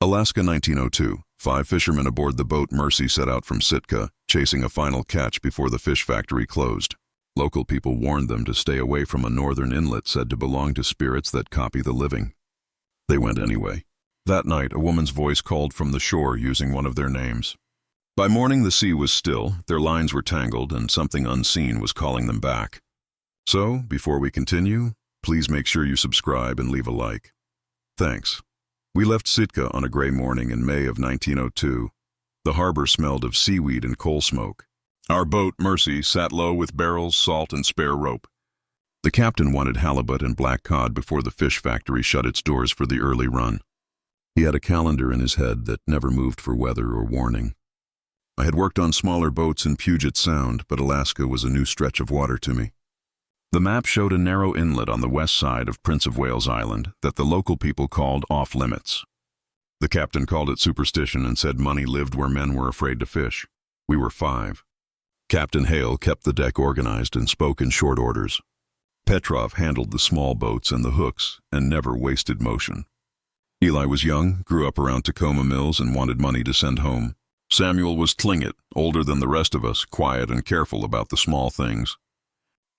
Alaska 1902. 5 fishermen aboard the boat Mercy set out from Sitka, chasing a final catch before the fish factory closed. Local people warned them to stay away from a northern inlet said to belong to spirits that copy the living. They went anyway. That night, a woman's voice called from the shore using one of their names. By morning, the sea was still, their lines were tangled, and something unseen was calling them back. So, before we continue, please make sure you subscribe and leave a like. Thanks. We left Sitka on a gray morning in May of 1902. The harbor smelled of seaweed and coal smoke. Our boat, Mercy, sat low with barrels, salt, and spare rope. The captain wanted halibut and black cod before the fish factory shut its doors for the early run. He had a calendar in his head that never moved for weather or warning. I had worked on smaller boats in Puget Sound, but Alaska was a new stretch of water to me. The map showed a narrow inlet on the west side of Prince of Wales Island that the local people called off-limits. The captain called it superstition and said money lived where men were afraid to fish. We were 5. Captain Hale kept the deck organized and spoke in short orders. Petrov handled the small boats and the hooks and never wasted motion. Eli was young, grew up around Tacoma Mills, and wanted money to send home. Samuel was Tlingit, older than the rest of us, quiet and careful about the small things.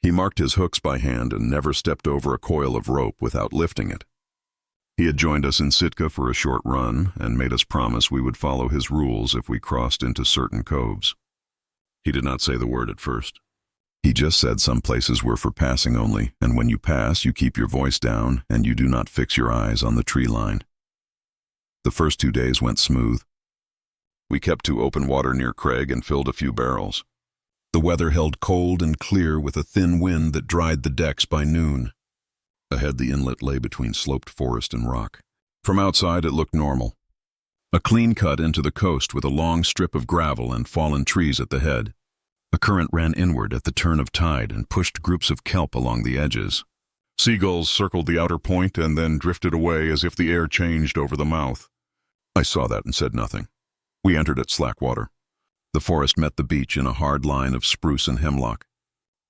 He marked his hooks by hand and never stepped over a coil of rope without lifting it. He had joined us in Sitka for a short run and made us promise we would follow his rules if we crossed into certain coves. He did not say the word at first. He just said some places were for passing only, and when you pass, you keep your voice down and you do not fix your eyes on the tree line. The first 2 days went smooth. We kept to open water near Craig and filled a few barrels. The weather held cold and clear with a thin wind that dried the decks by noon. Ahead, the inlet lay between sloped forest and rock. From outside, it looked normal. A clean cut into the coast with a long strip of gravel and fallen trees at the head. A current ran inward at the turn of tide and pushed groups of kelp along the edges. Seagulls circled the outer point and then drifted away as if the air changed over the mouth. I saw that and said nothing. We entered at slack water. The forest met the beach in a hard line of spruce and hemlock.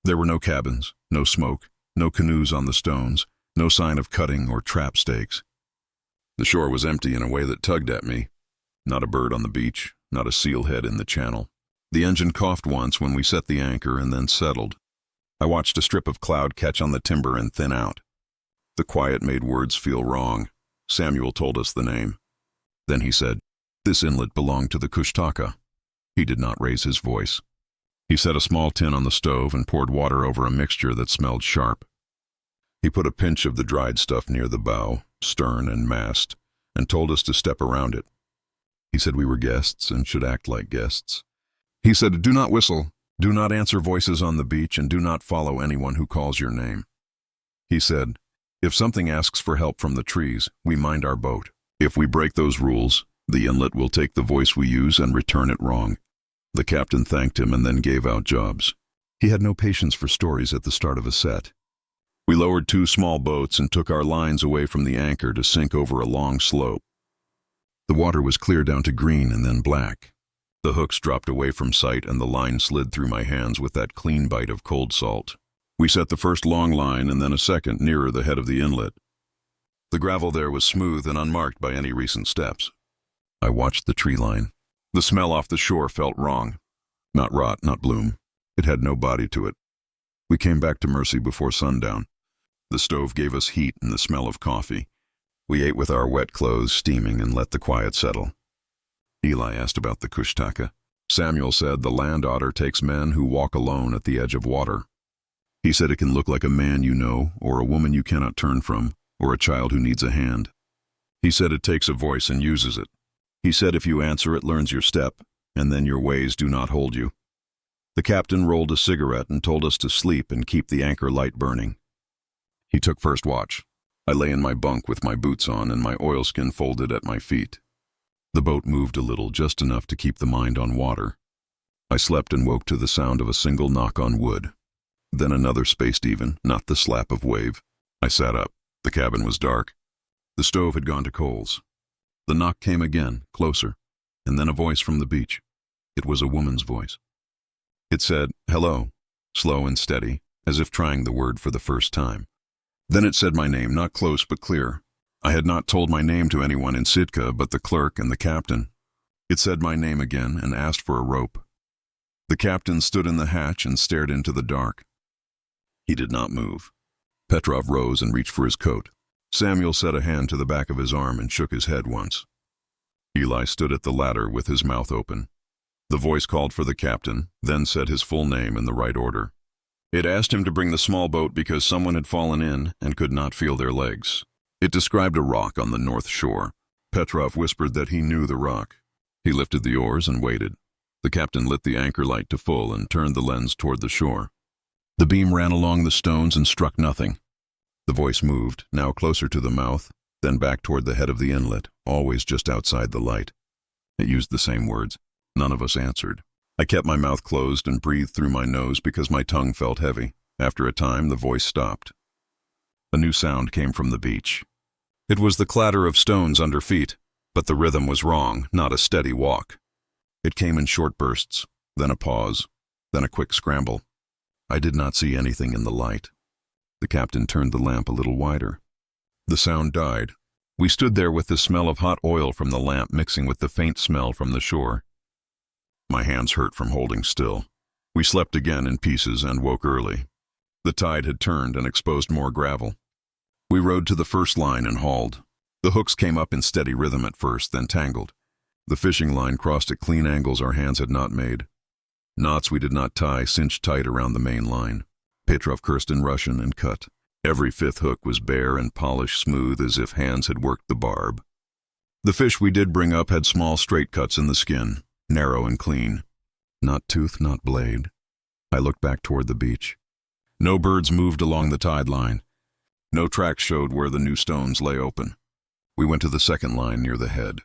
There were no cabins, no smoke, no canoes on the stones, no sign of cutting or trap stakes. The shore was empty in a way that tugged at me. Not a bird on the beach, not a seal head in the channel. The engine coughed once when we set the anchor and then settled. I watched a strip of cloud catch on the timber and thin out. The quiet made words feel wrong. Samuel told us the name. Then he said, "This inlet belonged to the Kushtaka." He did not raise his voice. He set a small tin on the stove and poured water over a mixture that smelled sharp. He put a pinch of the dried stuff near the bow, stern and mast, and told us to step around it. He said we were guests and should act like guests. He said, "Do not whistle, do not answer voices on the beach, and do not follow anyone who calls your name." He said, "If something asks for help from the trees, we mind our boat. If we break those rules, the inlet will take the voice we use and return it wrong." The captain thanked him and then gave out jobs. He had no patience for stories at the start of a set. We lowered 2 small boats and took our lines away from the anchor to sink over a long slope. The water was clear down to green and then black. The hooks dropped away from sight and the line slid through my hands with that clean bite of cold salt. We set the first long line and then a second nearer the head of the inlet. The gravel there was smooth and unmarked by any recent steps. I watched the tree line. The smell off the shore felt wrong. Not rot, not bloom. It had no body to it. We came back to Mercy before sundown. The stove gave us heat and the smell of coffee. We ate with our wet clothes steaming and let the quiet settle. Eli asked about the Kushtaka. Samuel said the land otter takes men who walk alone at the edge of water. He said it can look like a man you know, or a woman you cannot turn from, or a child who needs a hand. He said it takes a voice and uses it. He said if you answer, it learns your step, and then your ways do not hold you. The captain rolled a cigarette and told us to sleep and keep the anchor light burning. He took first watch. I lay in my bunk with my boots on and my oilskin folded at my feet. The boat moved a little, just enough to keep the mind on water. I slept and woke to the sound of a single knock on wood. Then another spaced even, not the slap of wave. I sat up. The cabin was dark. The stove had gone to coals. The knock came again, closer, and then a voice from the beach. It was a woman's voice. It said, "Hello," slow and steady, as if trying the word for the first time. Then it said my name, not close but clear. I had not told my name to anyone in Sitka but the clerk and the captain. It said my name again and asked for a rope. The captain stood in the hatch and stared into the dark. He did not move. Petrov rose and reached for his coat. Samuel set a hand to the back of his arm and shook his head once. Eli stood at the ladder with his mouth open. The voice called for the captain, then said his full name in the right order. It asked him to bring the small boat because someone had fallen in and could not feel their legs. It described a rock on the north shore. Petrov whispered that he knew the rock. He lifted the oars and waited. The captain lit the anchor light to full and turned the lens toward the shore. The beam ran along the stones and struck nothing. The voice moved, now closer to the mouth, then back toward the head of the inlet, always just outside the light. It used the same words. None of us answered. I kept my mouth closed and breathed through my nose because my tongue felt heavy. After a time, the voice stopped. A new sound came from the beach. It was the clatter of stones under feet, but the rhythm was wrong, not a steady walk. It came in short bursts, then a pause, then a quick scramble. I did not see anything in the light. The captain turned the lamp a little wider. The sound died. We stood there with the smell of hot oil from the lamp mixing with the faint smell from the shore. My hands hurt from holding still. We slept again in pieces and woke early. The tide had turned and exposed more gravel. We rowed to the first line and hauled. The hooks came up in steady rhythm at first, then tangled. The fishing line crossed at clean angles our hands had not made. Knots we did not tie cinched tight around the main line. Petrov cursed in Russian and cut. Every fifth hook was bare and polished smooth as if hands had worked the barb. The fish we did bring up had small straight cuts in the skin, narrow and clean. Not tooth, not blade. I looked back toward the beach. No birds moved along the tide line. No tracks showed where the new stones lay open. We went to the second line near the head.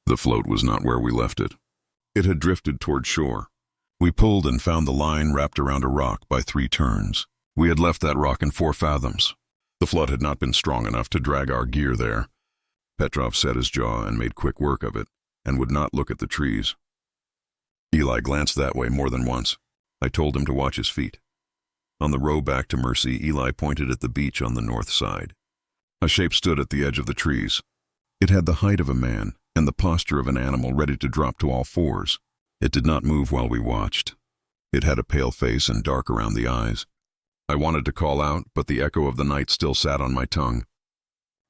The float was not where we left it. It had drifted toward shore. We pulled and found the line wrapped around a rock by 3 turns. We had left that rock in 4 fathoms. The flood had not been strong enough to drag our gear there. Petrov set his jaw and made quick work of it, and would not look at the trees. Eli glanced that way more than once. I told him to watch his feet. On the row back to Mercy, Eli pointed at the beach on the north side. A shape stood at the edge of the trees. It had the height of a man and the posture of an animal ready to drop to all fours. It did not move while we watched. It had a pale face and dark around the eyes. I wanted to call out, but the echo of the night still sat on my tongue.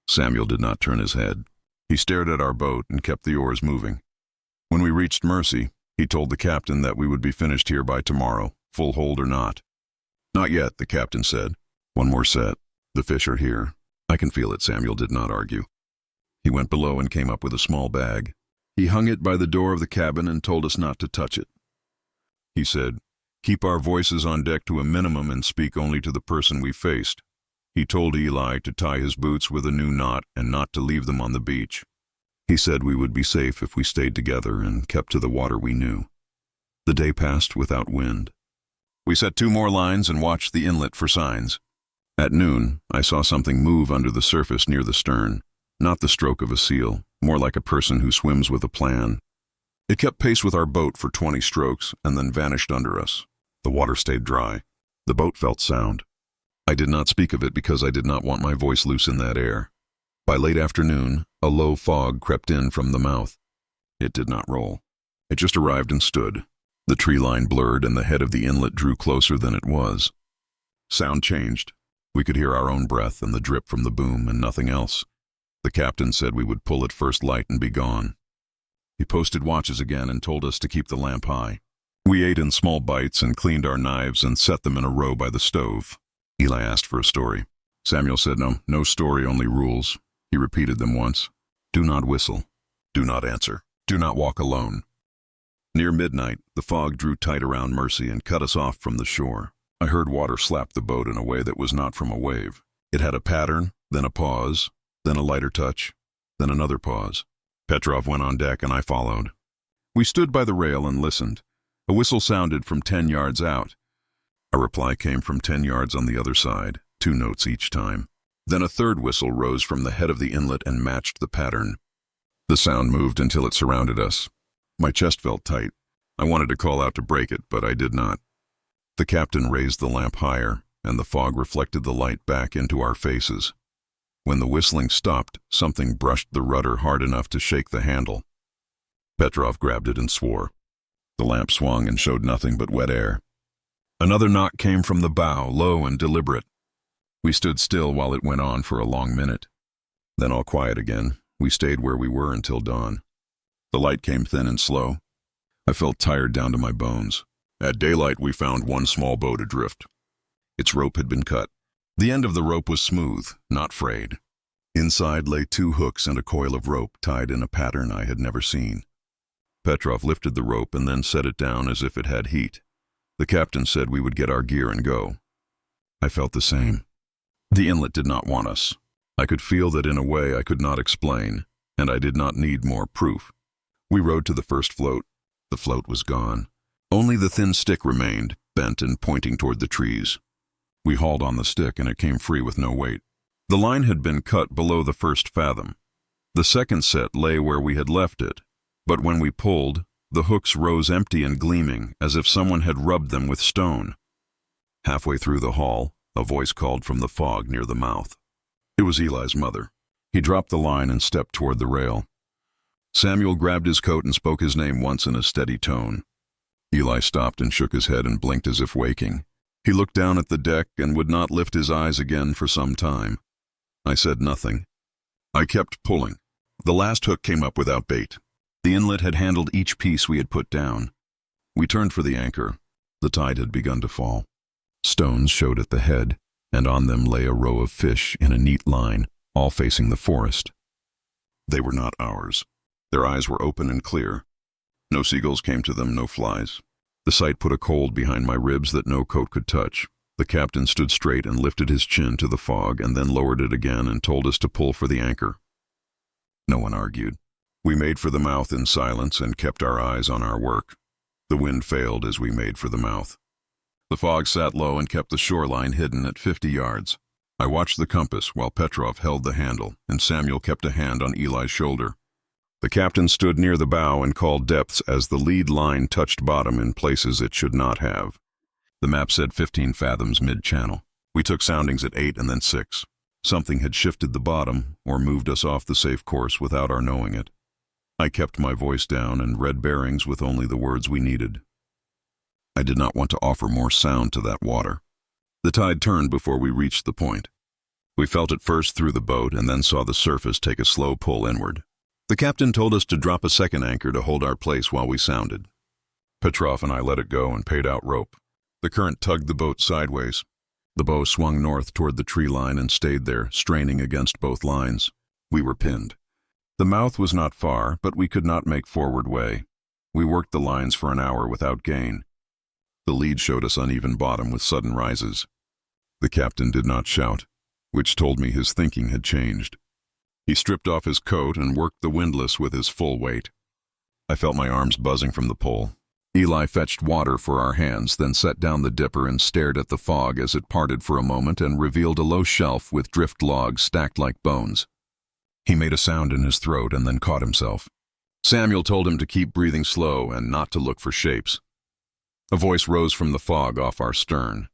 Samuel did not turn his head. He stared at our boat and kept the oars moving. When we reached Mercy, he told the captain that we would be finished here by tomorrow, full hold or not. Not yet, the captain said. 1 more set. The fish are here. I can feel it, Samuel did not argue. He went below and came up with a small bag. He hung it by the door of the cabin and told us not to touch it. He said, "Keep our voices on deck to a minimum and speak only to the person we faced." He told Eli to tie his boots with a new knot and not to leave them on the beach. He said we would be safe if we stayed together and kept to the water we knew. The day passed without wind. We set 2 more lines and watched the inlet for signs. At noon, I saw something move under the surface near the stern. Not the stroke of a seal, more like a person who swims with a plan. It kept pace with our boat for 20 strokes and then vanished under us. The water stayed dry. The boat felt sound. I did not speak of it because I did not want my voice loose in that air. By late afternoon, a low fog crept in from the mouth. It did not roll. It just arrived and stood. The tree line blurred and the head of the inlet drew closer than it was. Sound changed. We could hear our own breath and the drip from the boom and nothing else. The captain said we would pull at first light and be gone. He posted watches again and told us to keep the lamp high. We ate in small bites and cleaned our knives and set them in a row by the stove. Eli asked for a story. Samuel said no story, only rules. He repeated them once. Do not whistle. Do not answer. Do not walk alone. Near midnight, the fog drew tight around Mercy and cut us off from the shore. I heard water slap the boat in a way that was not from a wave. It had a pattern, then a pause, then a lighter touch, then another pause. Petrov went on deck and I followed. We stood by the rail and listened. A whistle sounded from 10 yards out. A reply came from 10 yards on the other side, 2 notes each time. Then a third whistle rose from the head of the inlet and matched the pattern. The sound moved until it surrounded us. My chest felt tight. I wanted to call out to break it, but I did not. The captain raised the lamp higher, and the fog reflected the light back into our faces. When the whistling stopped, something brushed the rudder hard enough to shake the handle. Petrov grabbed it and swore. The lamp swung and showed nothing but wet air. Another knock came from the bow, low and deliberate. We stood still while it went on for a long minute. Then all quiet again. We stayed where we were until dawn. The light came thin and slow. I felt tired down to my bones. At daylight, we found one small boat adrift. Its rope had been cut. The end of the rope was smooth, not frayed. Inside lay 2 hooks and a coil of rope tied in a pattern I had never seen. Petrov lifted the rope and then set it down as if it had heat. The captain said we would get our gear and go. I felt the same. The inlet did not want us. I could feel that in a way I could not explain, and I did not need more proof. We rowed to the first float. The float was gone. Only the thin stick remained, bent and pointing toward the trees. We hauled on the stick and it came free with no weight. The line had been cut below the first fathom. The second set lay where we had left it, but when we pulled, the hooks rose empty and gleaming, as if someone had rubbed them with stone. Halfway through the haul, a voice called from the fog near the mouth. It was Eli's mother. He dropped the line and stepped toward the rail. Samuel grabbed his coat and spoke his name once in a steady tone. Eli stopped and shook his head and blinked as if waking. He looked down at the deck and would not lift his eyes again for some time. I said nothing. I kept pulling. The last hook came up without bait. The inlet had handled each piece we had put down. We turned for the anchor. The tide had begun to fall. Stones showed at the head, and on them lay a row of fish in a neat line, all facing the forest. They were not ours. Their eyes were open and clear. No seagulls came to them, no flies. The sight put a cold behind my ribs that no coat could touch. The captain stood straight and lifted his chin to the fog and then lowered it again and told us to pull for the anchor. No one argued. We made for the mouth in silence and kept our eyes on our work. The wind failed as we made for the mouth. The fog sat low and kept the shoreline hidden at 50 yards. I watched the compass while Petrov held the handle and Samuel kept a hand on Eli's shoulder. The captain stood near the bow and called depths as the lead line touched bottom in places it should not have. The map said 15 fathoms mid-channel. We took soundings at 8 and then 6. Something had shifted the bottom or moved us off the safe course without our knowing it. I kept my voice down and read bearings with only the words we needed. I did not want to offer more sound to that water. The tide turned before we reached the point. We felt it first through the boat and then saw the surface take a slow pull inward. The captain told us to drop a second anchor to hold our place while we sounded. Petrov and I let it go and paid out rope. The current tugged the boat sideways. The bow swung north toward the tree line and stayed there, straining against both lines. We were pinned. The mouth was not far, but we could not make forward way. We worked the lines for an hour without gain. The lead showed us uneven bottom with sudden rises. The captain did not shout, which told me his thinking had changed. He stripped off his coat and worked the windlass with his full weight. I felt my arms buzzing from the pull. Eli fetched water for our hands, then set down the dipper and stared at the fog as it parted for a moment and revealed a low shelf with drift logs stacked like bones. He made a sound in his throat and then caught himself. Samuel told him to keep breathing slow and not to look for shapes. A voice rose from the fog off our stern.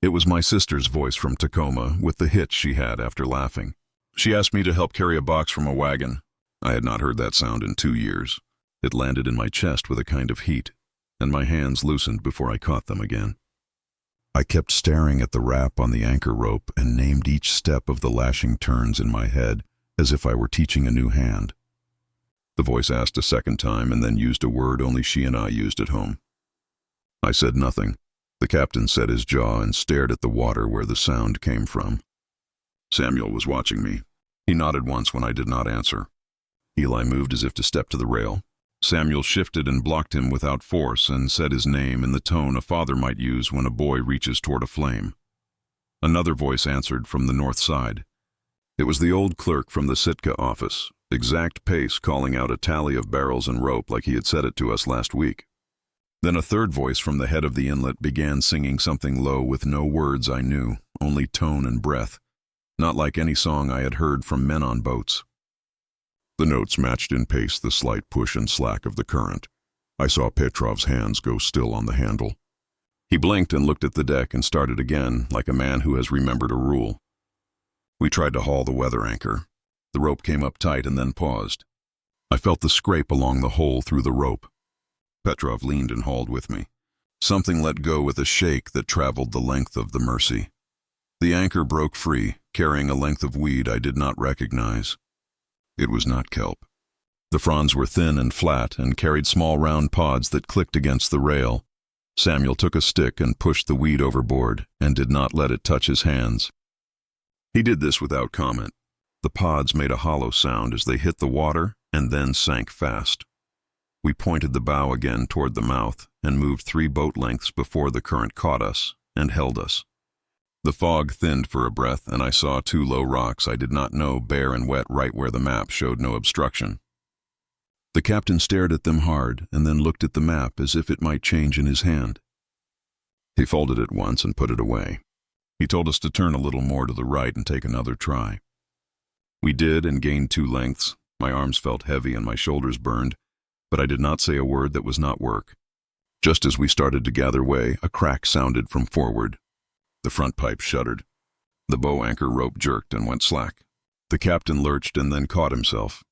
It was my sister's voice from Tacoma, with the hitch she had after laughing. She asked me to help carry a box from a wagon. I had not heard that sound in 2 years. It landed in my chest with a kind of heat, and my hands loosened before I caught them again. I kept staring at the wrap on the anchor rope and named each step of the lashing turns in my head as if I were teaching a new hand. The voice asked a second time and then used a word only she and I used at home. I said nothing. The captain set his jaw and stared at the water where the sound came from. Samuel was watching me. He nodded once when I did not answer. Eli moved as if to step to the rail. Samuel shifted and blocked him without force and said his name in the tone a father might use when a boy reaches toward a flame. Another voice answered from the north side. It was the old clerk from the Sitka office, exact pace calling out a tally of barrels and rope like he had said it to us last week. Then a third voice from the head of the inlet began singing something low with no words I knew, only tone and breath, not like any song I had heard from men on boats. The notes matched in pace the slight push and slack of the current. I saw Petrov's hands go still on the handle. He blinked and looked at the deck and started again, like a man who has remembered a rule. We tried to haul the weather anchor. The rope came up tight and then paused. I felt the scrape along the hole through the rope. Petrov leaned and hauled with me. Something let go with a shake that traveled the length of the Mercy. The anchor broke free, carrying a length of weed I did not recognize. It was not kelp. The fronds were thin and flat and carried small round pods that clicked against the rail. Samuel took a stick and pushed the weed overboard and did not let it touch his hands. He did this without comment. The pods made a hollow sound as they hit the water and then sank fast. We pointed the bow again toward the mouth and moved 3 boat lengths before the current caught us and held us. The fog thinned for a breath, and I saw 2 low rocks I did not know bare and wet right where the map showed no obstruction. The captain stared at them hard and then looked at the map as if it might change in his hand. He folded it once and put it away. He told us to turn a little more to the right and take another try. We did and gained 2 lengths. My arms felt heavy and my shoulders burned, but I did not say a word that was not work. Just as we started to gather way, a crack sounded from forward. The front pipe shuddered. The bow anchor rope jerked and went slack. The captain lurched and then caught himself.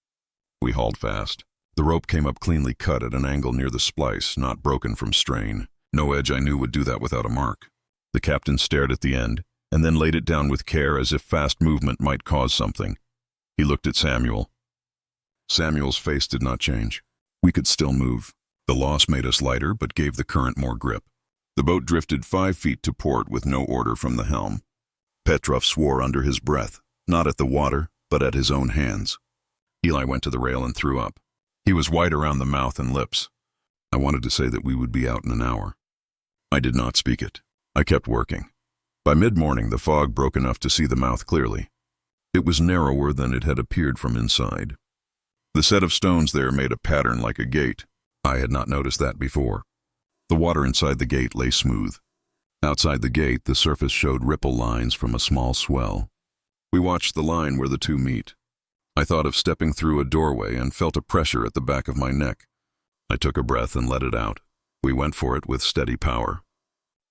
We hauled fast. The rope came up cleanly cut at an angle near the splice, not broken from strain. No edge I knew would do that without a mark. The captain stared at the end, and then laid it down with care as if fast movement might cause something. He looked at Samuel. Samuel's face did not change. We could still move. The loss made us lighter, but gave the current more grip. The boat drifted 5 feet to port with no order from the helm. Petrov swore under his breath, not at the water, but at his own hands. Eli went to the rail and threw up. He was white around the mouth and lips. I wanted to say that we would be out in an hour. I did not speak it. I kept working. By mid-morning, the fog broke enough to see the mouth clearly. It was narrower than it had appeared from inside. The set of stones there made a pattern like a gate. I had not noticed that before. The water inside the gate lay smooth. Outside the gate, the surface showed ripple lines from a small swell. We watched the line where the 2 meet. I thought of stepping through a doorway and felt a pressure at the back of my neck. I took a breath and let it out. We went for it with steady power.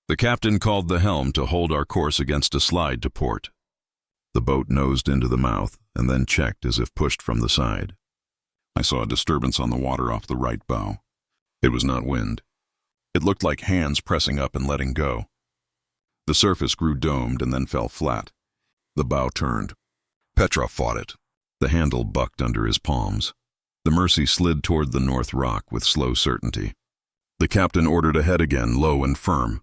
The captain called the helm to hold our course against a slide to port. The boat nosed into the mouth and then checked as if pushed from the side. I saw a disturbance on the water off the right bow. It was not wind. It looked like hands pressing up and letting go. The surface grew domed and then fell flat. The bow turned. Petrov fought it. The handle bucked under his palms. The Mercy slid toward the north rock with slow certainty. The captain ordered ahead again, low and firm.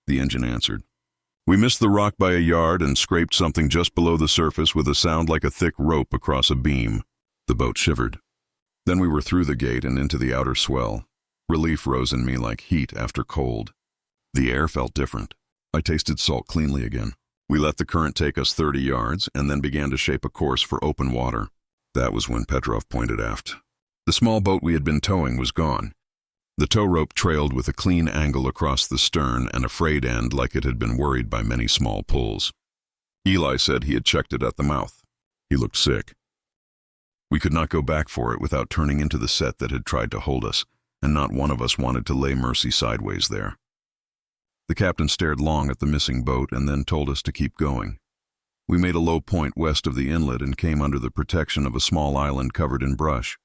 The engine answered. We missed the rock by a yard and scraped something just below the surface with a sound like a thick rope across a beam. The boat shivered. Then we were through the gate and into the outer swell. Relief rose in me like heat after cold. The air felt different. I tasted salt cleanly again. We let the current take us 30 yards and then began to shape a course for open water. That was when Petrov pointed aft. The small boat we had been towing was gone. The tow rope trailed with a clean angle across the stern and a frayed end like it had been worried by many small pulls. Eli said he had checked it at the mouth. He looked sick. We could not go back for it without turning into the set that had tried to hold us, and not one of us wanted to lay Mercy sideways there. The captain stared long at the missing boat and then told us to keep going. We made a low point west of the inlet and came under the protection of a small island covered in brush.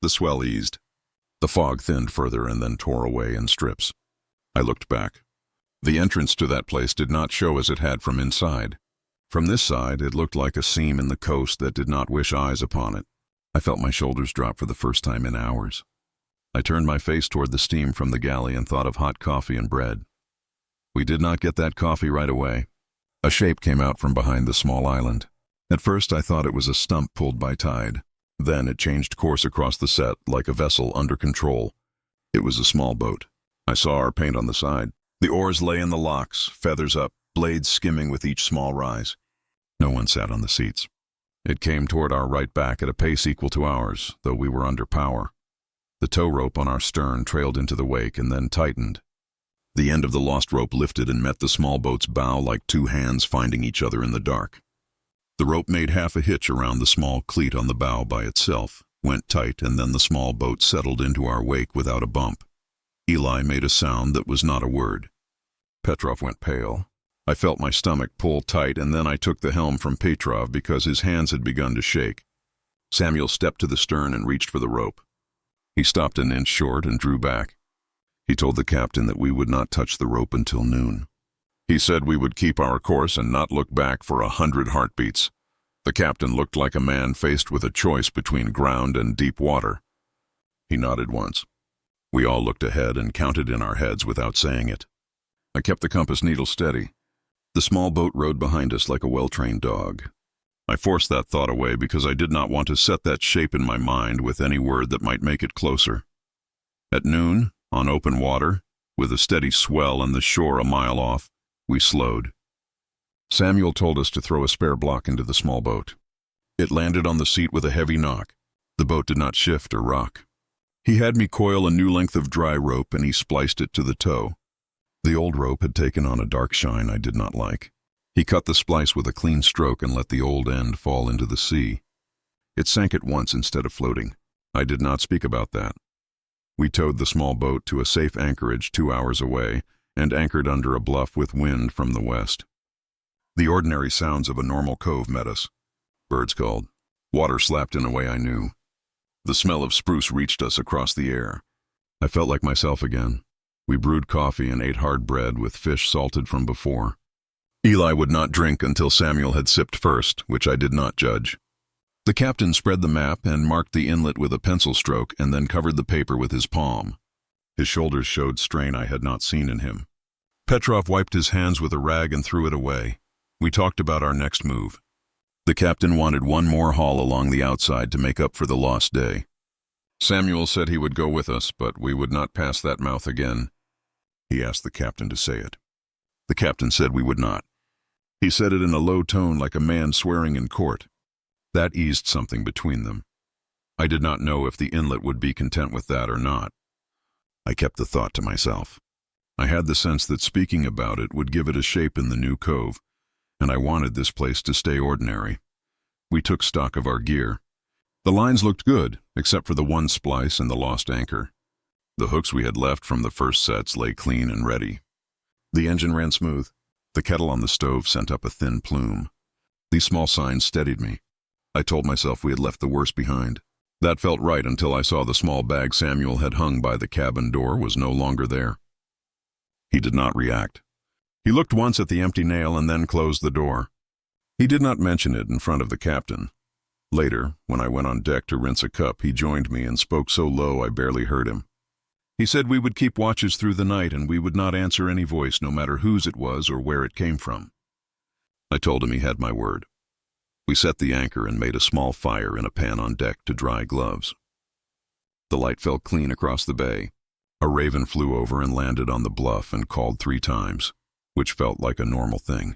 The swell eased. The fog thinned further and then tore away in strips. I looked back. The entrance to that place did not show as it had from inside. From this side, it looked like a seam in the coast that did not wish eyes upon it. I felt my shoulders drop for the first time in hours. I turned my face toward the steam from the galley and thought of hot coffee and bread. We did not get that coffee right away. A shape came out from behind the small island. At first I thought it was a stump pulled by tide. Then it changed course across the set like a vessel under control. It was a small boat. I saw our paint on the side. The oars lay in the locks, feathers up, blades skimming with each small rise. No one sat on the seats. It came toward our right back at a pace equal to ours, though we were under power. The tow rope on our stern trailed into the wake and then tightened. The end of the lost rope lifted and met the small boat's bow like 2 hands finding each other in the dark. The rope made half a hitch around the small cleat on the bow by itself, went tight, and then the small boat settled into our wake without a bump. Eli made a sound that was not a word. Petrov went pale. I felt my stomach pull tight, and then I took the helm from Petrov because his hands had begun to shake. Samuel stepped to the stern and reached for the rope. He stopped an inch short and drew back. He told the captain that we would not touch the rope until noon. He said we would keep our course and not look back for 100 heartbeats. The captain looked like a man faced with a choice between ground and deep water. He nodded once. We all looked ahead and counted in our heads without saying it. I kept the compass needle steady. The small boat rode behind us like a well-trained dog. I forced that thought away because I did not want to set that shape in my mind with any word that might make it closer. At noon, on open water, with a steady swell and the shore a mile off, we slowed. Samuel told us to throw a spare block into the small boat. It landed on the seat with a heavy knock. The boat did not shift or rock. He had me coil a new length of dry rope and he spliced it to the tow. The old rope had taken on a dark shine I did not like. He cut the splice with a clean stroke and let the old end fall into the sea. It sank at once instead of floating. I did not speak about that. We towed the small boat to a safe anchorage 2 hours away and anchored under a bluff with wind from the west. The ordinary sounds of a normal cove met us. Birds called. Water slapped in a way I knew. The smell of spruce reached us across the air. I felt like myself again. We brewed coffee and ate hard bread with fish salted from before. Eli would not drink until Samuel had sipped first, which I did not judge. The captain spread the map and marked the inlet with a pencil stroke and then covered the paper with his palm. His shoulders showed strain I had not seen in him. Petrov wiped his hands with a rag and threw it away. We talked about our next move. The captain wanted one more haul along the outside to make up for the lost day. Samuel said he would go with us, but we would not pass that mouth again. He asked the captain to say it. The captain said we would not. He said it in a low tone like a man swearing in court. That eased something between them. I did not know if the inlet would be content with that or not. I kept the thought to myself. I had the sense that speaking about it would give it a shape in the new cove, and I wanted this place to stay ordinary. We took stock of our gear. The lines looked good, except for the one splice and the lost anchor. The hooks we had left from the first sets lay clean and ready. The engine ran smooth. The kettle on the stove sent up a thin plume. These small signs steadied me. I told myself we had left the worst behind. That felt right until I saw the small bag Samuel had hung by the cabin door was no longer there. He did not react. He looked once at the empty nail and then closed the door. He did not mention it in front of the captain. Later, when I went on deck to rinse a cup, he joined me and spoke so low I barely heard him. He said we would keep watches through the night and we would not answer any voice no matter whose it was or where it came from. I told him he had my word. We set the anchor and made a small fire in a pan on deck to dry gloves. The light fell clean across the bay. A raven flew over and landed on the bluff and called 3 times, which felt like a normal thing.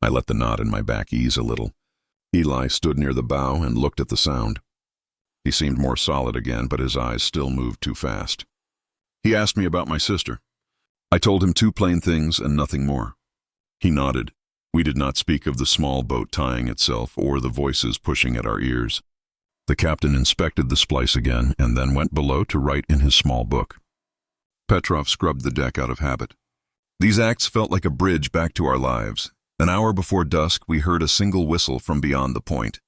I let the knot in my back ease a little. Eli stood near the bow and looked at the sound. He seemed more solid again, but his eyes still moved too fast. He asked me about my sister. I told him 2 plain things and nothing more. He nodded. We did not speak of the small boat tying itself or the voices pushing at our ears. The captain inspected the splice again and then went below to write in his small book. Petrov scrubbed the deck out of habit. These acts felt like a bridge back to our lives. An hour before dusk, we heard a single whistle from beyond the point.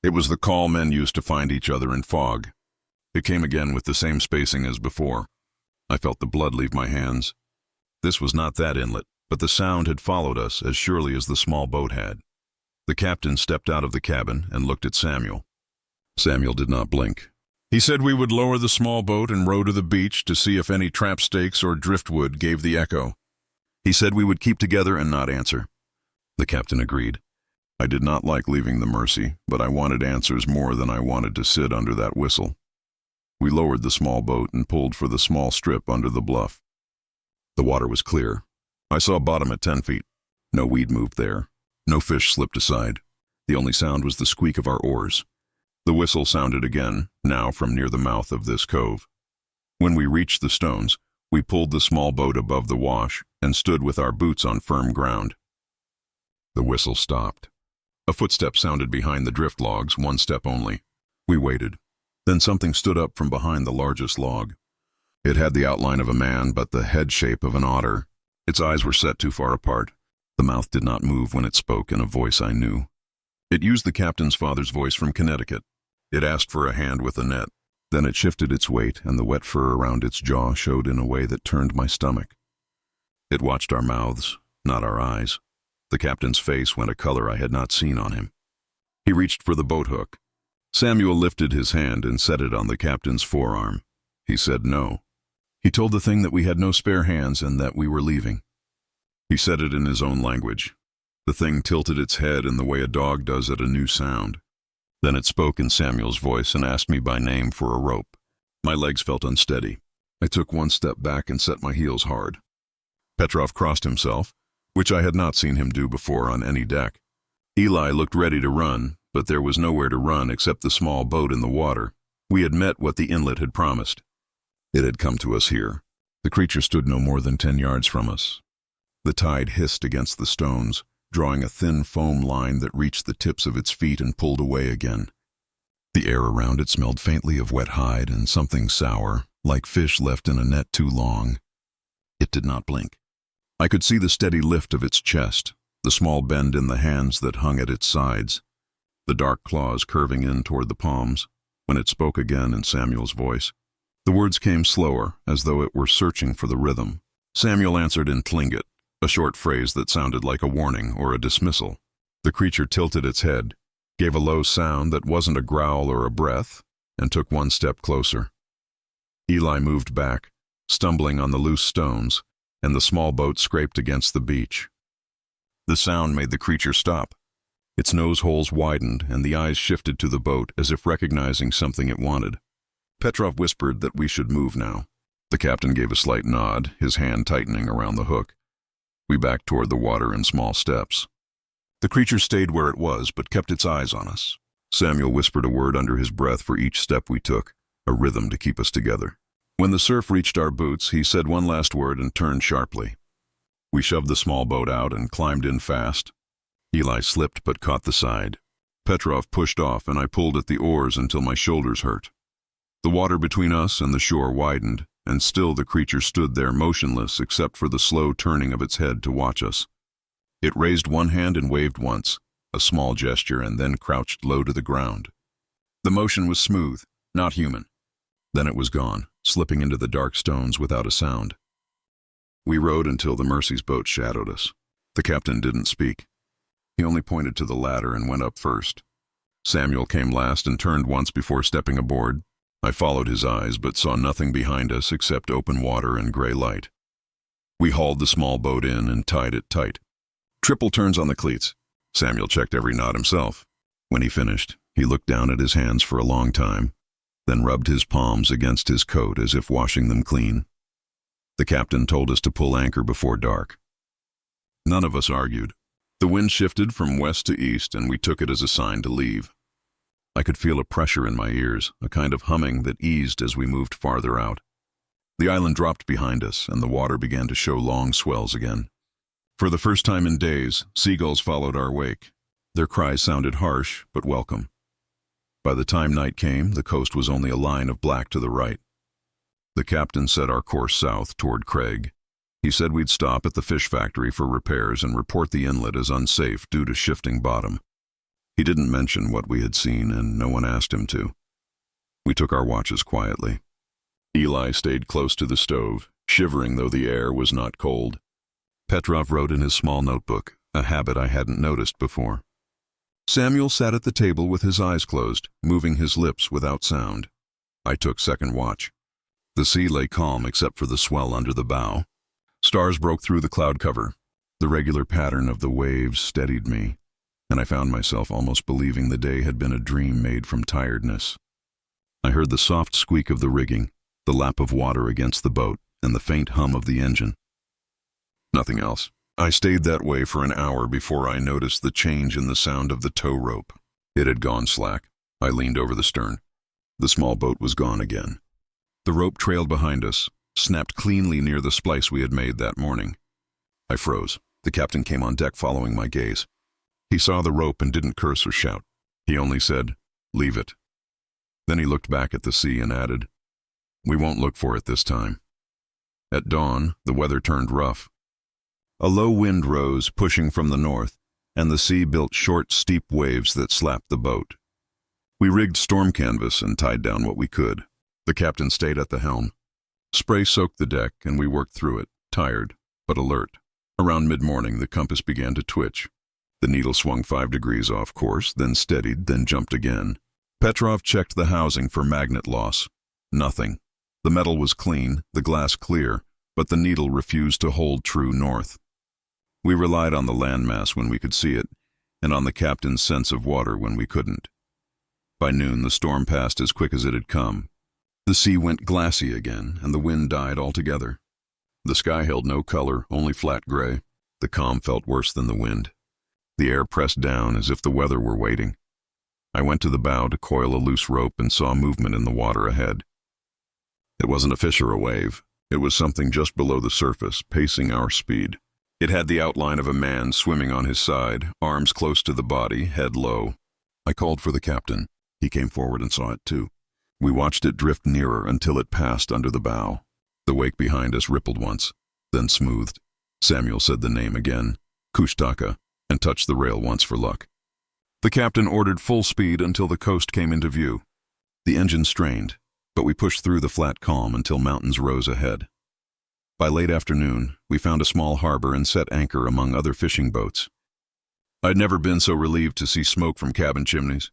It was the call men used to find each other in fog. It came again with the same spacing as before. I felt the blood leave my hands. This was not that inlet, but the sound had followed us as surely as the small boat had. The captain stepped out of the cabin and looked at Samuel. Samuel did not blink. He said we would lower the small boat and row to the beach to see if any trap stakes or driftwood gave the echo. He said we would keep together and not answer. The captain agreed. I did not like leaving the Mercy, but I wanted answers more than I wanted to sit under that whistle. We lowered the small boat and pulled for the small strip under the bluff. The water was clear. I saw bottom at 10 feet. No weed moved there. No fish slipped aside. The only sound was the squeak of our oars. The whistle sounded again, now from near the mouth of this cove. When we reached the stones, we pulled the small boat above the wash and stood with our boots on firm ground. The whistle stopped. A footstep sounded behind the drift logs, 1 step only. We waited. Then something stood up from behind the largest log. It had the outline of a man, but the head shape of an otter. Its eyes were set too far apart. The mouth did not move when it spoke in a voice I knew. It used the captain's father's voice from Connecticut. It asked for a hand with a net. Then it shifted its weight, and the wet fur around its jaw showed in a way that turned my stomach. It watched our mouths, not our eyes. The captain's face went a color I had not seen on him. He reached for the boat hook. Samuel lifted his hand and set it on the captain's forearm. He said no. He told the thing that we had no spare hands and that we were leaving. He said it in his own language. The thing tilted its head in the way a dog does at a new sound. Then it spoke in Samuel's voice and asked me by name for a rope. My legs felt unsteady. I took one step back and set my heels hard. Petrov crossed himself, which I had not seen him do before on any deck. Eli looked ready to run, but there was nowhere to run except the small boat in the water. We had met what the inlet had promised. It had come to us here. The creature stood no more than 10 yards from us. The tide hissed against the stones, drawing a thin foam line that reached the tips of its feet and pulled away again. The air around it smelled faintly of wet hide and something sour, like fish left in a net too long. It did not blink. I could see the steady lift of its chest, the small bend in the hands that hung at its sides, the dark claws curving in toward the palms, when it spoke again in Samuel's voice. The words came slower, as though it were searching for the rhythm. Samuel answered in Tlingit, a short phrase that sounded like a warning or a dismissal. The creature tilted its head, gave a low sound that wasn't a growl or a breath, and took one step closer. Eli moved back, stumbling on the loose stones, and the small boat scraped against the beach. The sound made the creature stop. Its nose holes widened, and the eyes shifted to the boat as if recognizing something it wanted. Petrov whispered that we should move now. The captain gave a slight nod, his hand tightening around the hook. We backed toward the water in small steps. The creature stayed where it was, but kept its eyes on us. Samuel whispered a word under his breath for each step we took, a rhythm to keep us together. When the surf reached our boots, he said one last word and turned sharply. We shoved the small boat out and climbed in fast. Eli slipped but caught the side. Petrov pushed off, and I pulled at the oars until my shoulders hurt. The water between us and the shore widened, and still the creature stood there motionless except for the slow turning of its head to watch us. It raised one hand and waved once, a small gesture, and then crouched low to the ground. The motion was smooth, not human. Then it was gone, slipping into the dark stones without a sound. We rowed until the Mercy's boat shadowed us. The captain didn't speak. He only pointed to the ladder and went up first. Samuel came last and turned once before stepping aboard. I followed his eyes but saw nothing behind us except open water and gray light. We hauled the small boat in and tied it tight. Triple turns on the cleats. Samuel checked every knot himself. When he finished, he looked down at his hands for a long time, then rubbed his palms against his coat as if washing them clean. The captain told us to pull anchor before dark. None of us argued. The wind shifted from west to east, and we took it as a sign to leave. I could feel a pressure in my ears, a kind of humming that eased as we moved farther out. The island dropped behind us, and the water began to show long swells again. For the first time in days, seagulls followed our wake. Their cries sounded harsh, but welcome. By the time night came, the coast was only a line of black to the right. The captain set our course south toward Craig. He said we'd stop at the fish factory for repairs and report the inlet as unsafe due to shifting bottom. He didn't mention what we had seen, and no one asked him to. We took our watches quietly. Eli stayed close to the stove, shivering though the air was not cold. Petrov wrote in his small notebook, a habit I hadn't noticed before. Samuel sat at the table with his eyes closed, moving his lips without sound. I took second watch. The sea lay calm except for the swell under the bow. Stars broke through the cloud cover. The regular pattern of the waves steadied me, and I found myself almost believing the day had been a dream made from tiredness. I heard the soft squeak of the rigging, the lap of water against the boat, and the faint hum of the engine. Nothing else. I stayed that way for an hour before I noticed the change in the sound of the tow rope. It had gone slack. I leaned over the stern. The small boat was gone again. The rope trailed behind us, snapped cleanly near the splice we had made that morning. I froze. The captain came on deck following my gaze. He saw the rope and didn't curse or shout. He only said, "Leave it." Then he looked back at the sea and added, "We won't look for it this time." At dawn, the weather turned rough. A low wind rose, pushing from the north, and the sea built short, steep waves that slapped the boat. We rigged storm canvas and tied down what we could. The captain stayed at the helm. Spray soaked the deck, and we worked through it, tired, but alert. Around mid-morning, the compass began to twitch. The needle swung 5 degrees off course, then steadied, then jumped again. Petrov checked the housing for magnet loss. Nothing. The metal was clean, the glass clear, but the needle refused to hold true north. We relied on the landmass when we could see it, and on the captain's sense of water when we couldn't. By noon, the storm passed as quick as it had come. The sea went glassy again, and the wind died altogether. The sky held no color, only flat gray. The calm felt worse than the wind. The air pressed down as if the weather were waiting. I went to the bow to coil a loose rope and saw movement in the water ahead. It wasn't a fish or a wave. It was something just below the surface, pacing our speed. It had the outline of a man swimming on his side, arms close to the body, head low. I called for the captain. He came forward and saw it too. We watched it drift nearer until it passed under the bow. The wake behind us rippled once, then smoothed. Samuel said the name again, Kushtaka, and touched the rail once for luck. The captain ordered full speed until the coast came into view. The engine strained, but we pushed through the flat calm until mountains rose ahead. By late afternoon, we found a small harbor and set anchor among other fishing boats. I'd never been so relieved to see smoke from cabin chimneys.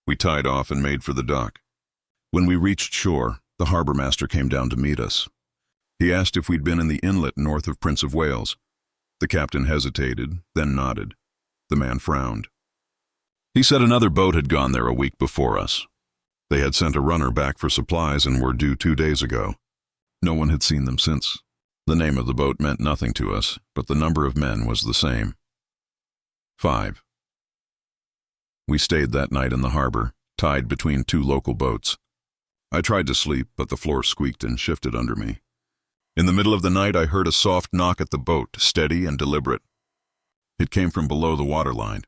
We tied off and made for the dock. When we reached shore, the harbor master came down to meet us. He asked if we'd been in the inlet north of Prince of Wales. The captain hesitated, then nodded. The man frowned. He said another boat had gone there a week before us. They had sent a runner back for supplies and were due 2 days ago. No one had seen them since. The name of the boat meant nothing to us, but the number of men was the same. 5. We stayed that night in the harbor, tied between 2 local boats. I tried to sleep, but the floor squeaked and shifted under me. In the middle of the night, I heard a soft knock at the boat, steady and deliberate. It came from below the waterline,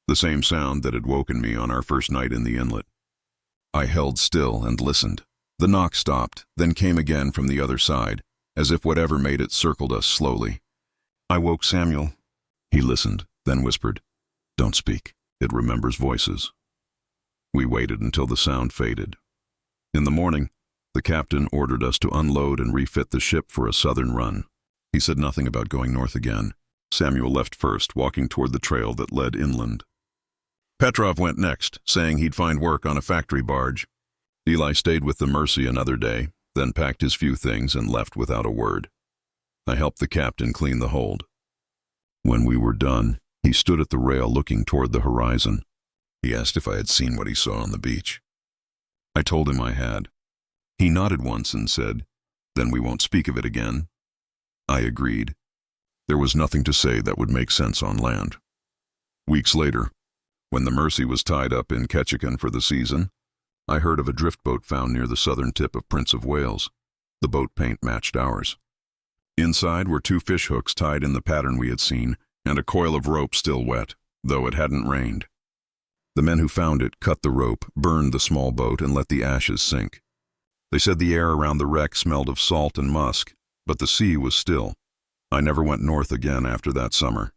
the same sound that had woken me on our first night in the inlet. I held still and listened. The knock stopped, then came again from the other side, as if whatever made it circled us slowly. I woke Samuel. He listened, then whispered, "Don't speak. It remembers voices." We waited until the sound faded. In the morning, the captain ordered us to unload and refit the ship for a southern run. He said nothing about going north again. Samuel left first, walking toward the trail that led inland. Petrov went next, saying he'd find work on a factory barge. Eli stayed with the Mercy another day, then packed his few things and left without a word. I helped the captain clean the hold. When we were done, he stood at the rail looking toward the horizon. He asked if I had seen what he saw on the beach. I told him I had. He nodded once and said, "Then we won't speak of it again." I agreed. There was nothing to say that would make sense on land. Weeks later, when the Mercy was tied up in Ketchikan for the season, I heard of a drift boat found near the southern tip of Prince of Wales. The boat paint matched ours. Inside were 2 fish hooks tied in the pattern we had seen, and a coil of rope still wet, though it hadn't rained. The men who found it cut the rope, burned the small boat, and let the ashes sink. They said the air around the wreck smelled of salt and musk, but the sea was still. I never went north again after that summer.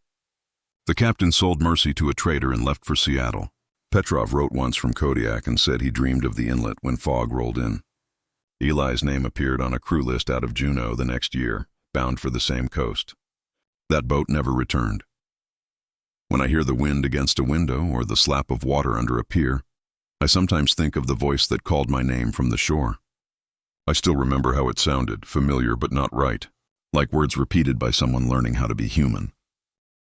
The captain sold Mercy to a trader and left for Seattle. Petrov wrote once from Kodiak and said he dreamed of the inlet when fog rolled in. Eli's name appeared on a crew list out of Juneau the next year, bound for the same coast. That boat never returned. When I hear the wind against a window or the slap of water under a pier, I sometimes think of the voice that called my name from the shore. I still remember how it sounded, familiar but not right, like words repeated by someone learning how to be human.